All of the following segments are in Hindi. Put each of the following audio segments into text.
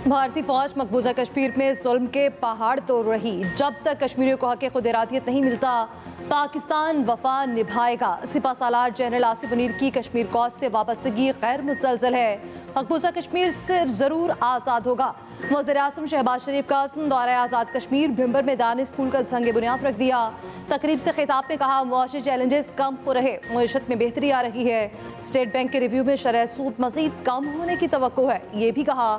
भारतीय फौज मकबूजा कश्मीर में जुल्म के पहाड़ तोड़ रही। जब तक कश्मीरियों को हक खुद इरादियत नहीं मिलता, पाकिस्तान वफा निभाएगा। सिपा सालार जनरल आसिफ मुनीर की कश्मीर कौज से वाबस्तगी गैर मुतसलसल है। मकबूजा कश्मीर से ज़रूर आज़ाद होगा। वज़ीर आज़म शहबाज शरीफ का असम दौरे आज़ाद कश्मीर भिंबर मैदान स्कूल का संग बुनियाद रख दिया। तकरीब से खिताब में कहा, मुआशी चैलेंजेस कम हो रहे, मईशत में बेहतरी आ रही है। स्टेट बैंक के रिव्यू में शरह सूद मज़ीद कम होने की तवक्को है। ये भी कहा,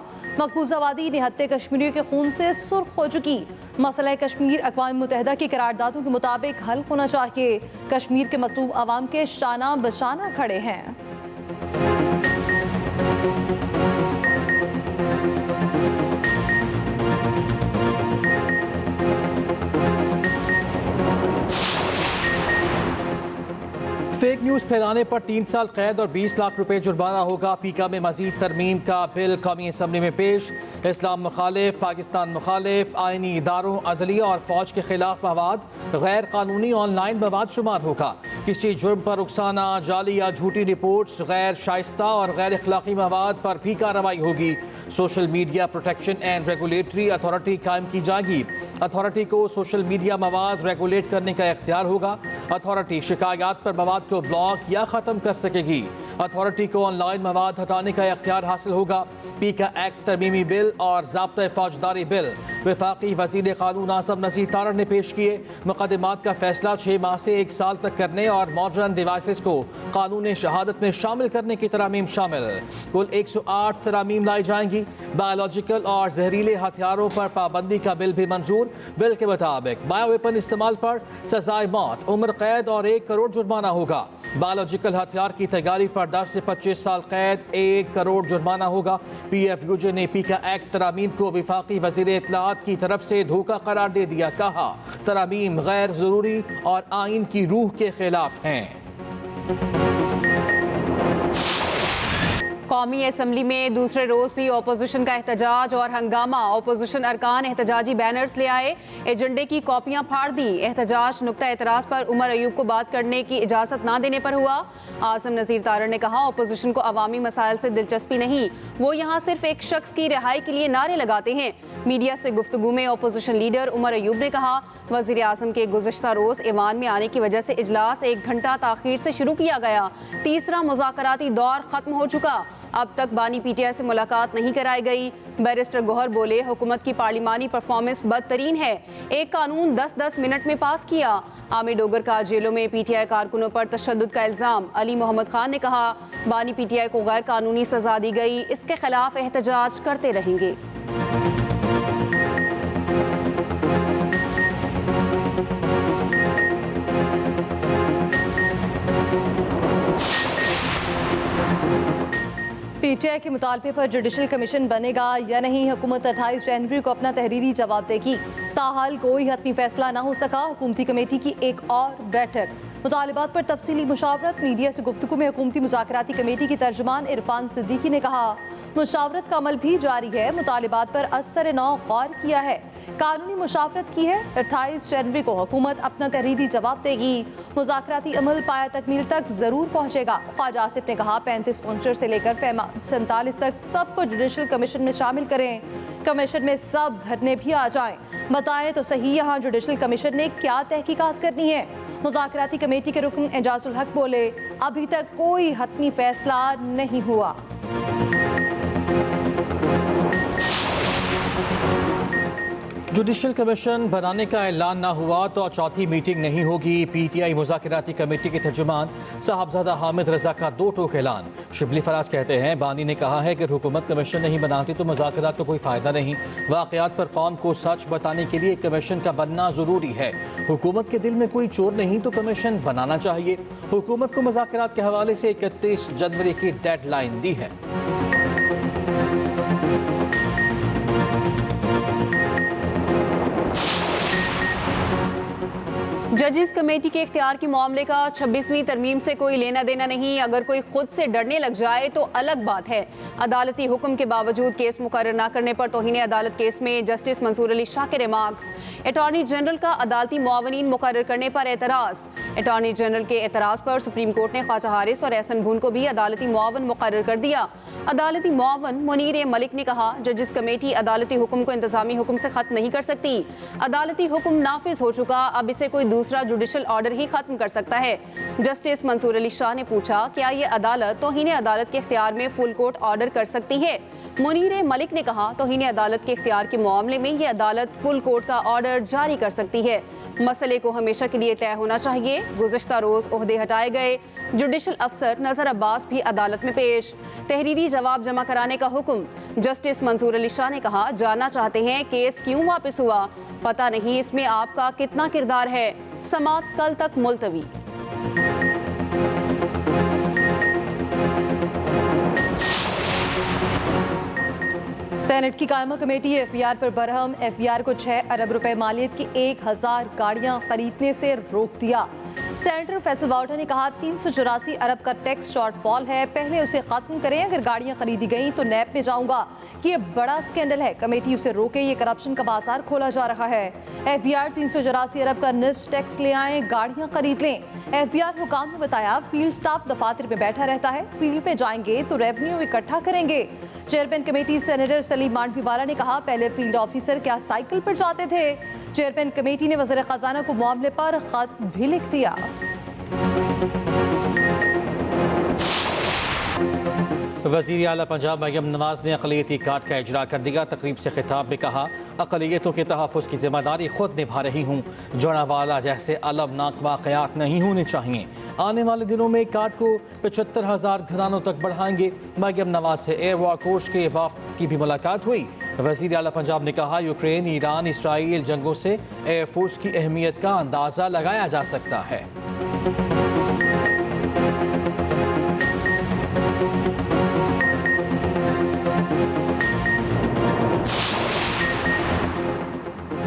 मकबूजा वादी निहत्ते कश्मीरियों के खून से सुर्ख हो चुकी। मसला कश्मीर अक़वाम मुत्तहिदा की करारदादों के मुताबिक हल होना चाहिए। कश्मीर के मज़लूम अवाम के शाना बशाना खड़े हैं। फेक न्यूज़ फैलाने पर 3 साल कैद और 20 लाख रुपए जुर्माना होगा। पीका में मजीद तरमीम का बिल कौमी असम्बली में पेश। इस्लाम मुखालिफ, पाकिस्तान मुखालिफ, आइनी इदारों, अदलिया और फौज के खिलाफ मवाद गैर कानूनी ऑनलाइन मवाद शुमार होगा। किसी जुर्म पर रुखसाना, जाली या झूठी रिपोर्ट्स, गैर शाइस्ता और गैर अखलाकी मवाद पर भी कार्रवाई होगी। Social media protection and regulatory authority कायम की जाएगी। अथॉरिटी को सोशल मीडिया मवाद रेगुलेट करने का इख्तियार होगा। अथॉरिटी शिकायत पर मवाद को ब्लॉक या ख़त्म कर सकेगी। अथॉरिटी को ऑनलाइन मवाद हटाने का इख्तियार हासिल होगा। पीका एक्ट तरमीमी बिल और ज़ाब्ता फौजदारी बिल वफाकी वज़ीर क़ानून आज़म नज़ीर तारड़ ने पेश किए। मुक़दमात का फैसला 6 माह से 1 साल तक करने और मॉडर्न डिवाइसेस को कानून शहादत में शामिल करने की तरामीम शामिल। कुल 108 तरामीम लाई जाएंगी। बायोलॉजिकल और जहरीले हथियारों पर पाबंदी का बिल भी मंजूर। बिल के मुताबिक बायो वेपन इस्तेमाल पर सजाए मौत, उम्र कैद और 1 करोड़ जुर्माना होगा। बायोलॉजिकल हथियार की तैयारी पर 10 से 25 साल कैद, 1 करोड़ जुर्माना होगा। PFUJ ने पीका एक्ट तरामीम को वफाकी वज़ीर इत्तलाआत की तरफ से धोखा करार दे दिया। कहा, तरामीम गैर ज़रूरी और आइन की रूह के खिलाफ हैं। कौमी असम्बली में दूसरे रोज भी अपोजिशन का एहतजाज और हंगामा। अपोजिशन अरकान एहतजाजी बैनर्स ले आए, एजेंडे की कॉपियां फाड़ दी। एहतजाज नुक्ता एतराज पर उमर अयूब को बात करने की इजाज़त ना देने पर हुआ। आज़म नज़ीर तारड़ ने कहा, अपोजिशन को अवामी मसाइल से दिलचस्पी नहीं, वो यहाँ सिर्फ एक शख्स की रिहाई के लिए नारे लगाते हैं। मीडिया से गुफ्तगू में अपोजिशन लीडर उमर अयूब ने कहा, वज़ीर आज़म के गुज़श्ता रोज़ ईवान में आने की वजह से इजलास 1 घंटा ताख़ीर से शुरू किया गया। तीसरा मुज़ाकराती दौर ख़त्म हो चुका। अब तक बानी PTI से मुलाकात नहीं कराई गई। बैरिस्टर गौहर बोले, हुकूमत की पार्लिमानी परफॉर्मेंस बदतरीन है। एक कानून 10-10 मिनट में पास किया। आमिर डोगर का जेलों में PTI कारकुनों पर तशद्दुद का इल्ज़ाम। अली मोहम्मद खान ने कहा, बानी PTI को गैर कानूनी सजा दी गई, इसके खिलाफ एहतजाज करते रहेंगे। PTI के मुतालबे पर जुडिशल कमीशन बनेगा या नहीं, हुकूमत 28 जनवरी को अपना तहरीरी जवाब देगी। ताहाल कोई हतमी फैसला ना हो सका। हुकूमती कमेटी की एक और बैठक। मुतालिबात पर तफसीली मुशावरत। मीडिया से गुफ्तगू में हुकूमती मुज़ाकराती कमेटी की तर्जुमान इरफान सिद्दीकी ने कहा, मुशावरत का अमल भी जारी है। मुतालिबात पर असर नौ गौर किया है, कानूनी मुशावरत की है। 28 जनवरी को हुकूमत अपना तहरीरी जवाब देगी। मुज़ाकराती अमल पाया तकमील तक ज़रूर पहुँचेगा। ख्वाजा आसिफ ने कहा, 35 से लेकर 47 तक सबको जुडिशल कमीशन में शामिल करें। कमीशन में सब धरने भी आ जाएं। बताएं तो सही, यहाँ जुडिशल कमीशन ने क्या तहकीकात करनी है। मुज़ाकराती कमेटी के रुकन एजाजुल हक बोले, अभी तक कोई हतमी फैसला नहीं हुआ। जुडिशल कमीशन बनाने का ऐलान ना हुआ तो चौथी मीटिंग नहीं होगी। PTI मुज़ाकराती कमेटी के तर्जुमान साहबजादा हामिद रजा का 2 टोक ऐलान। शिबली फराज कहते हैं, बानी ने कहा है कि हुकूमत कमीशन नहीं बनाती तो मुज़ाकरात का कोई फ़ायदा नहीं। वाक़यात पर कौम को सच बताने के लिए कमीशन का बनना ज़रूरी है। हुकूमत के दिल में कोई चोर नहीं तो कमीशन बनाना चाहिए। हुकूमत को मुज़ाकरात के हवाले से 31 जनवरी की डेडलाइन दी है। जजिस कमेटी के इख्तियार के मामले का 26वीं तरमीम से कोई लेना देना नहीं। अगर कोई खुद से डरने लग जाए तो अलग बात है। अदालती हुक्म के बावजूद केस मुकर्रर न करने पर तौहीन अदालत केस में जस्टिस मंसूर अली शाह के रिमार्क्स। अटॉर्नी जनरल का अदालती मुआवनीन मुकर्रर करने पर एतराज़। अटॉर्नी जनरल के एतराज़ पर सुप्रीम कोर्ट ने ख्वाजा हारिस और एहसन भून को भी अदालती मुआवन मुकर्रर कर दिया। अदालती मुआवन मुनीर मलिक ने कहा, जजिस कमेटी अदालती हुक्म को इंतजामी हुक्म से खत्म नहीं कर सकती। अदालती हुक्म नाफिज हो चुका, अब इसे कोई दूसरा जुडिशल ऑर्डर ही खत्म कर सकता है। जस्टिस मंसूर अली शाह ने पूछा, क्या ये अदालत तौहीन अदालत के इख्तियार में फुल कोर्ट ऑर्डर कर सकती है? मुनीर मलिक ने कहा, तौहीन अदालत के इख्तियार के मामले में ये अदालत फुल कोर्ट का ऑर्डर जारी कर सकती है। मसले को हमेशा के लिए तय होना चाहिए। गुज़िश्ता रोज ओहदे हटाए गए जुडिशल अफसर नजर अब्बास भी अदालत में पेश। तहरीरी जवाब जमा कराने का हुक्म। जस्टिस मंसूर अली शाह ने कहा, जानना चाहते हैं केस क्यों वापस हुआ? पता नहीं इसमें आपका कितना किरदार है। समाअत कल तक मुलतवी। सेनेट की कायमा कमेटी एफबीआर पर बरहम। एफबीआर को 6 अरब रुपए मालियत की 1000 गाड़ियां खरीदने से रोक दिया। सेनेटर फैसल वाउटर ने कहा, 384 अरब का टैक्स शॉर्टफॉल है, पहले उसे खत्म करें। अगर गाड़ियां खरीदी गई तो नैब में जाऊंगा। ये बड़ा स्कैंडल है, कमेटी उसे रोके। ये करप्शन का बाजार खोला जा रहा है। एफबीआर 384 अरब का निस्फ टैक्स ले आए, गाड़ियां खरीद लें। एफबीआर हुकाम ने बताया, फील्ड स्टाफ दफातर में बैठा रहता है, फील्ड में जाएंगे तो रेवेन्यू इकट्ठा करेंगे। Chairman committee senator Saleem Mandviwalla ने कहा, पहले फील्ड ऑफिसर क्या साइकिल पर जाते थे? चेयरमैन कमेटी ने वज़ीर खजाना को मामले पर खत भी लिख दिया। वज़ीर आला पंजाब मरियम नवाज ने अक़लियती कार्ड का इजरा कर दिया। तकरीब से खिताब में कहा, अक़लियतों के तहफ़्फ़ुज़ की जिम्मेदारी खुद निभा रही हूँ। जोड़ावाला जैसे अलमनाक वाक़यात नहीं होने चाहिए। आने वाले दिनों में कार्ड को 75,000 घरानों तक बढ़ाएंगे। मरियम नवाज से एयर कोर्स के वफ़द की भी मुलाकात हुई। वज़ीर आला पंजाब ने कहा, यूक्रेन, ईरान, इसराइल जंगों से एयरफोर्स की अहमियत का अंदाज़ा लगाया जा सकता है।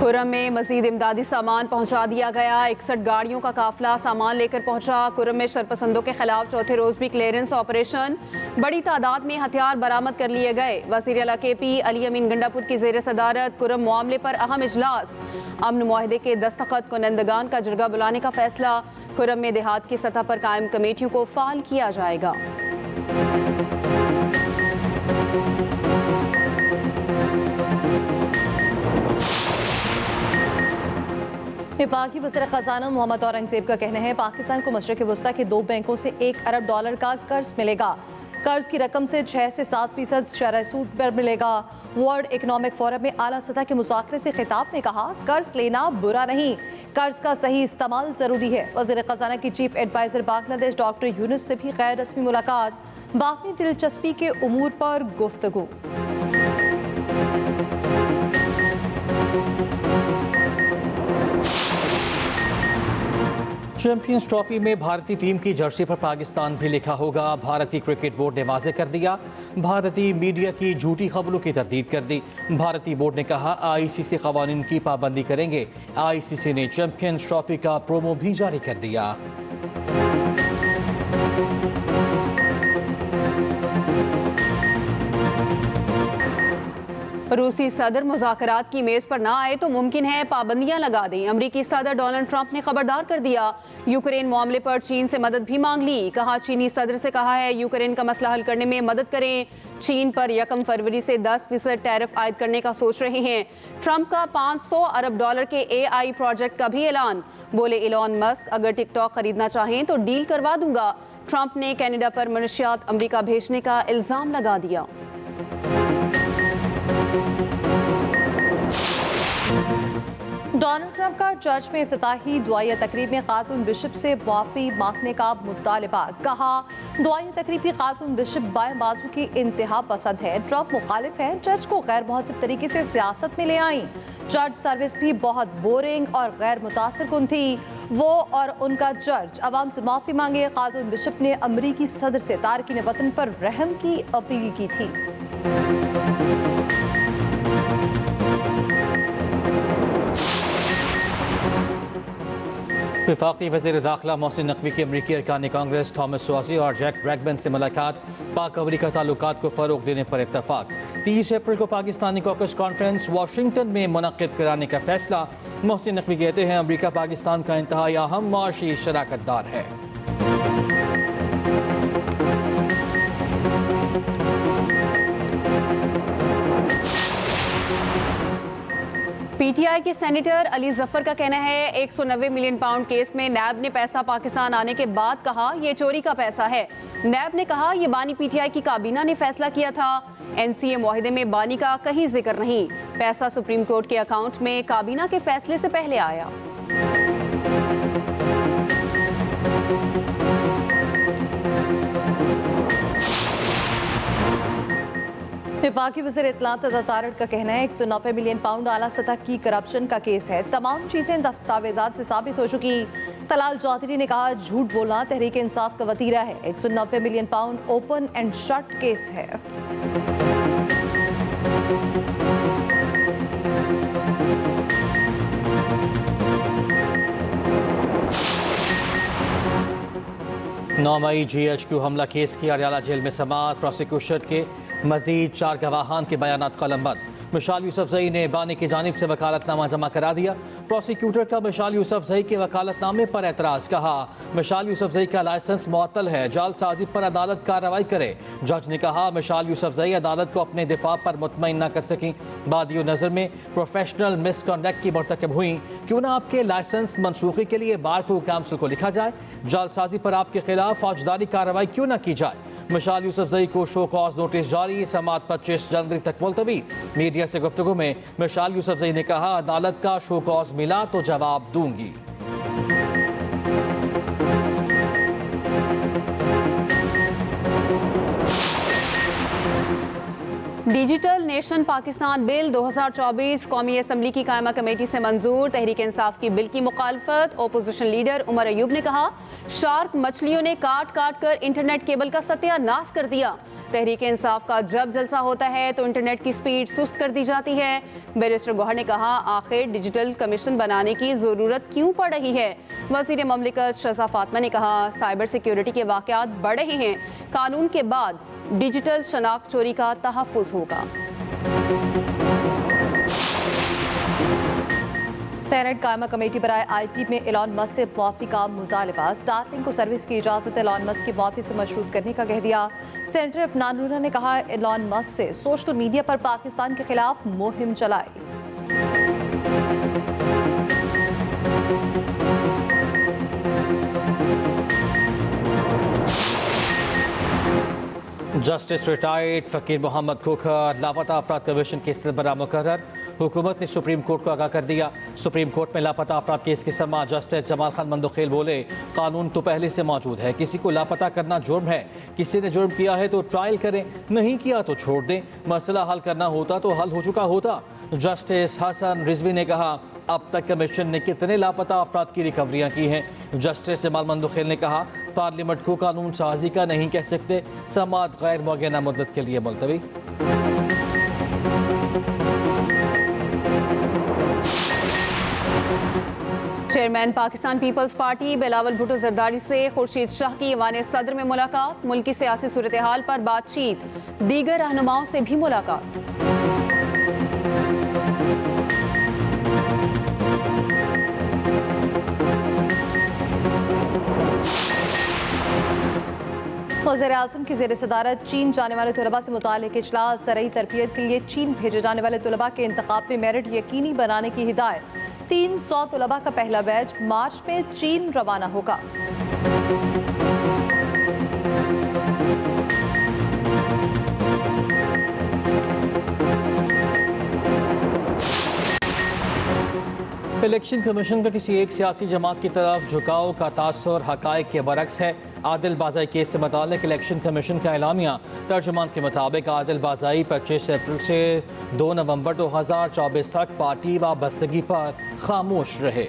कुरम में मजीद इमदादी सामान पहुंचा दिया गया। 61 गाड़ियों का काफिला सामान लेकर पहुंचा। कुरम में शरपसंदों के खिलाफ चौथे रोज भी क्लियरेंस ऑपरेशन। बड़ी तादाद में हथियार बरामद कर लिए गए। वज़ीर आला केपी अली अमीन गंडापुर की ज़ेर सदारत कुरम मामले पर अहम इजलास। अमन मुआहदे के दस्तखत कुनंदगान का जरगा बुलाने का फैसला। कुरम में देहात की सतह पर कायम कमेटियों को फाल किया जाएगा। वफाकी वज़ीर खजाना मोहम्मद औरंगजेब का कहना है, पाकिस्तान को मशरिक़ वस्ता के 2 बैंकों से $1 अरब का कर्ज मिलेगा। कर्ज की रकम से 6 से 7% शरह सूद पर मिलेगा। वर्ल्ड इकनॉमिक फोरम में आला सतह के मुज़ाकरे से खिताब में कहा, कर्ज लेना बुरा नहीं, कर्ज का सही इस्तेमाल ज़रूरी है। वज़ीर खजाना की chief adviser Bangladesh doctor Yunus से भी गैर रस्मी मुलाकात। बाकी दिलचस्पी के उमूर पर गुफ्तगू। चैंपियंस ट्रॉफी में भारतीय टीम की जर्सी पर पाकिस्तान भी लिखा होगा। भारतीय क्रिकेट बोर्ड ने वाज़ेह कर दिया। भारतीय मीडिया की झूठी खबरों की तरदीद कर दी। भारतीय बोर्ड ने कहा, आईसीसी क़वानीन की पाबंदी करेंगे। आईसीसी ने चैंपियंस ट्रॉफी का प्रोमो भी जारी कर दिया। रूसी सदर मुज़ाकरात की मेज पर ना आए तो मुमकिन है पाबंदियां लगा दें। अमरीकी सदर डोनाल्ड ट्रंप ने खबरदार कर दिया। यूक्रेन मामले पर चीन से मदद भी मांग ली। कहा, चीनी सदर से कहा है यूक्रेन का मसला हल करने में मदद करें। चीन पर 1 फरवरी से 10% टैरिफ आयद करने का सोच रहे हैं। ट्रंप का $500 अरब के AI प्रोजेक्ट का भी ऐलान। बोले इलॉन मस्क, अगर टिकटॉक खरीदना चाहें तो डील करवा दूंगा। ट्रंप ने कनाडा पर मनशियात अमरीका भेजने का इल्जाम लगा दिया। डोनाल्ड ट्रंप का चर्च में इफ्तिताही दुआया तकरीब में खातून बिशप से माफ़ी मांगने का मुतालबा। कहा, दुआया तकरीब की खातून बिशप बाएं बाजू की इंतहा पसंद है, ट्रंप मुखालिफ है, चर्च को गैर मुहसिब तरीके से सियासत में ले आई। चर्च सर्विस भी बहुत बोरिंग और गैर मुतासिर कुन थी। वो और उनका चर्च अवाम से माफ़ी मांगे। खातून बिशप ने अमरीकी सदर से तारकीन वतन पर रहम की अपील की थी। वफाकी वज़ीर दाखिला मोहसिन नकवी की अमरीकी अरकान कांग्रेस थॉमस सुआजी और जैक ब्रैडमैन से मुलाकात, पाक अमरीका ताल्लुकात को फ़रोग देने पर इत्तफाक। 30 अप्रैल को पाकिस्तानी कॉकस कॉन्फ्रेंस वाशिंगटन में मुनक़्क़िद कराने का फैसला। मोहसिन नकवी कहते हैं अमरीका पाकिस्तान का इंतहाई अहम माशी शराकतदार है। पीटीआई के सेनेटर अली जफर का कहना है 190 मिलियन पाउंड केस में नैब ने पैसा पाकिस्तान आने के बाद कहा यह चोरी का पैसा है। नैब ने कहा यह बानी पीटीआई की काबीना ने फैसला किया था। एनसीए मुआहिदे में बानी का कहीं जिक्र नहीं। पैसा सुप्रीम कोर्ट के अकाउंट में काबीना के फैसले से पहले आया। वफाकी वज़ीर इत्तलात तारड़ का कहना है 190 मिलियन पाउंड आला सतह की करप्शन का केस है। तमाम चीज़ें दस्तावेजात से साबित हो चुकी। तलाल चौधरी ने कहा झूठ बोलना तहरीक इंसाफ का वतीरा है। 190 million pound open and shut case है। नौमई GHQ हमला केस की अडयाला जेल में समाअत। प्रोसिक्यूशन के मजीद 4 गवाहान के बयानात कलमबंद। मिशाल यूसुफजई ने बानी की जानिब से वकालतनामा जमा करा दिया। प्रोसिक्यूटर का मिशाल यूसुफजई के वकालतनामे पर एतराज़। कहा मिशाल यूसुफजई का लाइसेंस मुअत्तल है, जालसाजी पर अदालत कार्रवाई करे। जज ने कहा मिशाल यूसुफजई अदालत को अपने दिफा पर मुतमईन न कर सकी। बादियो नज़र में प्रोफेशनल मिसकंडक्ट की मरतकब हुई। क्यों ना आपके लाइसेंस मनसूखी के लिए बार को काउंसिल को लिखा जाए। जालसाजी पर आपके खिलाफ फौजदारी कार्रवाई क्यों न की जाए। मिशाल यूसुफजई को शो कॉज नोटिस जारी। समाअत 25 जनवरी तक मुलतवी। मीडिया से गुफ्तगू में मिशाल यूसुफजई ने कहा अदालत का शो कॉज मिला तो जवाब दूंगी। डिजिटल नेशन पाकिस्तान बिल 2024 कौमी असम्बली की कायमा कमेटी से मंजूर। तहरीक इंसाफ की बिल की मुखालफत। ओपोजिशन लीडर उमर अयूब ने कहा शार्क मछलियों ने काट काट कर इंटरनेट केबल का सत्यानाश कर दिया। तहरीक इंसाफ का जब जलसा होता है तो इंटरनेट की स्पीड सुस्त कर दी जाती है। बैरिस्टर गौहर ने कहा आखिर डिजिटल कमीशन बनाने की ज़रूरत क्यों पड़ रही है। वज़ीर ममलिकत शहज़ा फातिमा ने कहा साइबर सिक्योरिटी के वाक़यात बढ़ रहे हैं। कानून के बाद डिजिटल शनाख्त चोरी का तहफ़्फ़ुज़ होगा। सेनेट कायमा कमेटी बराए IT में एलॉन मस्क से माफी का मुतालबा। स्टारलिंक को सर्विस की इजाज़त एलॉन मस्क की माफी से मशरूत करने का कह दिया। सेनेटर अफनान नूरा ने कहा एलॉन मस्क से सोशल मीडिया पर पाकिस्तान के खिलाफ मुहिम चलाई। जस्टिस रिटायर्ड फ़कीर मोहम्मद खोखर लापता अफराद कमीशन के सरबराह मुकर्रर। हुकूमत ने सुप्रीम कोर्ट को आगाह कर दिया। सुप्रीम कोर्ट में लापता अफराद केस की समाअत जस्टिस जमाल खान मंदोखेल बोले कानून तो पहले से मौजूद है। किसी को लापता करना जुर्म है। किसी ने जुर्म किया है तो ट्रायल करें, नहीं किया तो छोड़ दें। मसला हल करना होता तो हल हो चुका होता। जस्टिस हसन रिजवी ने कहा अब तक कमीशन ने कितने लापता अफराद की रिकवरियाँ की हैं। जस्टिस जमाल मंदोखेल ने कहा पार्लियामेंट को कानून साजी का नहीं कह सकते। समाअत गैर मुअय्यना मुद्दत के लिए मुलतवी। चेयरमैन पाकिस्तान पीपल्स पार्टी बिलावल भुट्टो जरदारी से खुर्शीद शाह की ईवान सदर में मुलाकात। मुल्की सियासी सूरत हाल पर बातचीत। दीगर रहनुमाओं से भी मुलाकात। वज़ीर आज़म की ज़ेर सदारत चीन जाने वाले तलबा से मुताल्लिक़ इजलास। ज़रई तरबियत के लिए चीन भेजे जाने वाले तलबा के इंतखाब में मेरिट यकीनी बनाने की हिदायत। 300 तलबा का पहला बैच मार्च में चीन रवाना होगा। इलेक्शन कमीशन का किसी एक सियासी जमात की तरफ झुकाव का तासुर हक़ाइक़ के बरक्स है। आदिल बाज़ाई केस से मुताल्लिक़ इलेक्शन कमीशन का एलामिया। तर्जुमान के मुताबिक आदिल बाज़ाई 25 अप्रैल से 2 नवंबर 2024 तक पार्टी वाबस्तगी पर खामोश रहे।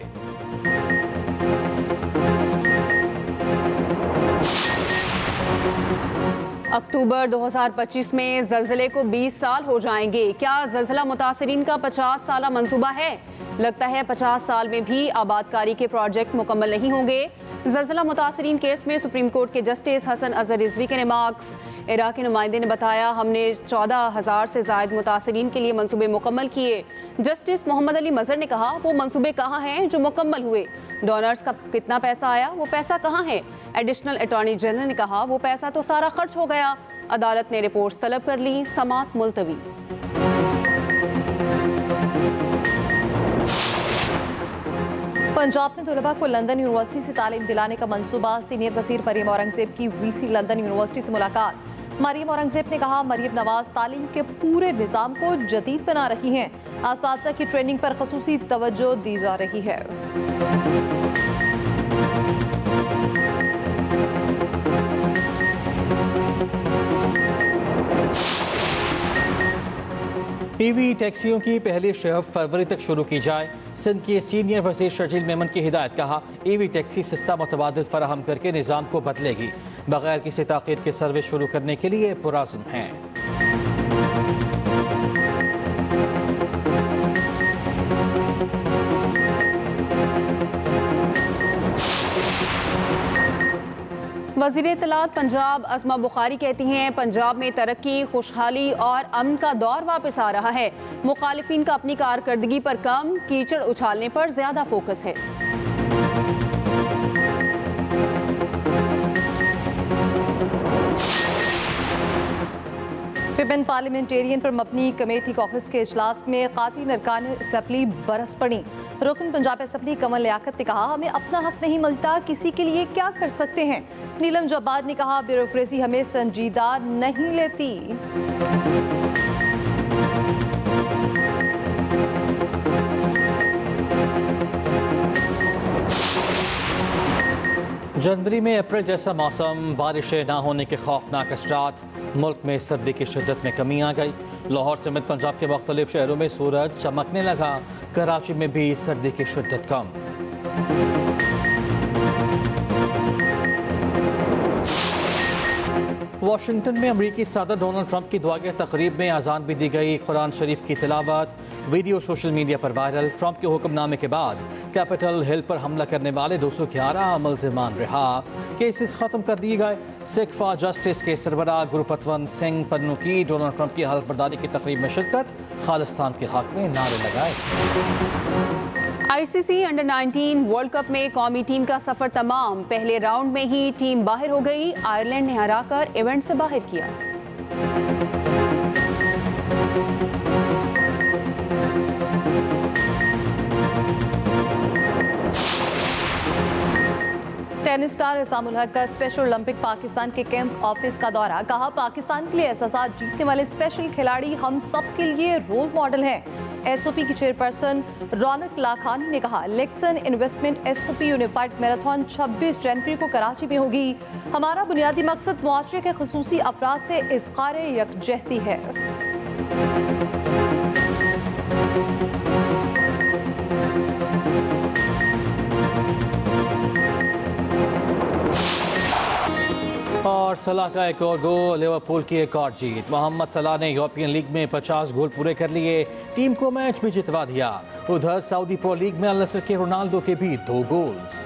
अक्टूबर 2025 में जल्जले को 20 साल हो जाएंगे। क्या जल्जला मुतासरीन का 50 साला मंसूबा है? लगता है 50 साल में भी आबादकारी के प्रोजेक्ट मुकम्मल नहीं होंगे। जल्जला मुतासरीन केस में सुप्रीम कोर्ट के जस्टिस हसन अजहर रिजवी के रिमार्क्स। इराक़ी नुमाइंदे ने बताया, हमने 14,000 से ज़ायद मुतासरीन के लिए मंसूबे मुकम्मल किए। जस्टिस मोहम्मद अली मजहर ने कहा, वो मंसूबे कहाँ हैं जो मुकम्मल हुए? डोनर्स का कितना पैसा आया, वो पैसा कहाँ है? एडिशनल अटॉर्नी जनरल ने कहा, वो पैसा तो सारा खर्च हो गया। अदालत ने रिपोर्ट्स तलब कर ली, समाअत मुलतवी। पंजाब में तलबा को लंदन यूनिवर्सिटी से तालीम दिलाने का मंसूबा। सीनियर वजीर मरियम औरंगजेब की वीसी लंदन यूनिवर्सिटी से मुलाकात। मरियम औरंगजेब ने कहा, मरियम नवाज तालीम के पूरे निज़ाम को जदीद बना रही हैं। असातिज़ा की ट्रेनिंग पर ख़ुसूसी तवज्जो दी जा रही है। ईवी टैक्सियों की पहली शिफ्ट फरवरी तक शुरू की जाए। सिंध के सीनियर वजीर शर्जील मेमन की हिदायत। कहा, ईवी टैक्सी सस्ता मुतबादिल फराहम करके निज़ाम को बदलेगी। बगैर किसी ताख़ीर के सर्विस शुरू करने के लिए पुराज़्म हैं। वज़ीर इत्तलात पंजाब अज़मा बुखारी कहती हैं, पंजाब में तरक्की, खुशहाली और अमन का दौर वापस आ रहा है। मुखालिफिन का अपनी कारकर्दगी पर कम, कीचड़ उछालने पर ज्यादा फोकस है। विभिन्न पार्लियामेंटेरियन पर मबनी कमेटी कॉकस के इजलास में खातीन अरकान असम्बली बरस पड़ी। रुकन पंजाब असम्बली कमल लियाकत ने कहा, हमें अपना हक नहीं मिलता, किसी के लिए क्या कर सकते हैं। नीलम जब्बार ने कहा, ब्यूरोक्रेसी हमें संजीदा नहीं लेती। जनवरी में अप्रैल जैसा मौसम, बारिशें ना होने के खौफनाक असरात। मुल्क में सर्दी की शिद्दत में कमी आ गई। लाहौर समेत पंजाब के मुख्तलिफ शहरों में सूरज चमकने लगा। कराची में भी सर्दी की शिद्दत कम। वाशिंगटन में अमरीकी सदर डोनाल्ड ट्रंप की दुआगह तकरीब में अजान भी दी गई। कुरान शरीफ की तिलावत, वीडियो सोशल मीडिया पर वायरल। ट्रंप के हुक्मनामे के बाद कैपिटल हिल पर हमला करने वाले 211 मुल्ज़िमान रिहा। केसेस खत्म कर दिए गए। सिख फॉर जस्टिस के सरबराह गुरपतवंत सिंह पन्नू की डोनाल्ड ट्रंप की हल्फ बर्दारी की तकरीब में शिरकत। खालिस्तान के हक में नारे लगाए। ICC अंडर 19 वर्ल्ड कप में कौमी टीम का सफर तमाम। पहले राउंड में ही टीम बाहर हो गई। आयरलैंड ने हराकर इवेंट से बाहर किया। टेनिस स्टार इसामुल हक का स्पेशल ओलंपिक पाकिस्तान के कैंप ऑफिस का दौरा। कहा, पाकिस्तान के लिए एहसास जीतने वाले स्पेशल खिलाड़ी हम सब के लिए रोल मॉडल हैं। SOP की चेयरपर्सन रौनक लाखानी ने कहा, Luxon investment SOP unified marathon 26 जनवरी को कराची में होगी। हमारा बुनियादी मकसद मुआशरे के खुसूसी अफराद से इज़हार यकजहती है। और सलाह का एक और गोल, लिवरपूल की एक और जीत। मोहम्मद सलाह ने यूरोपियन लीग में 50 गोल पूरे कर लिए। टीम को मैच भी जितवा दिया। उधर सऊदी प्रो लीग में अल नसर के रोनाल्डो के भी 2 गोल्स।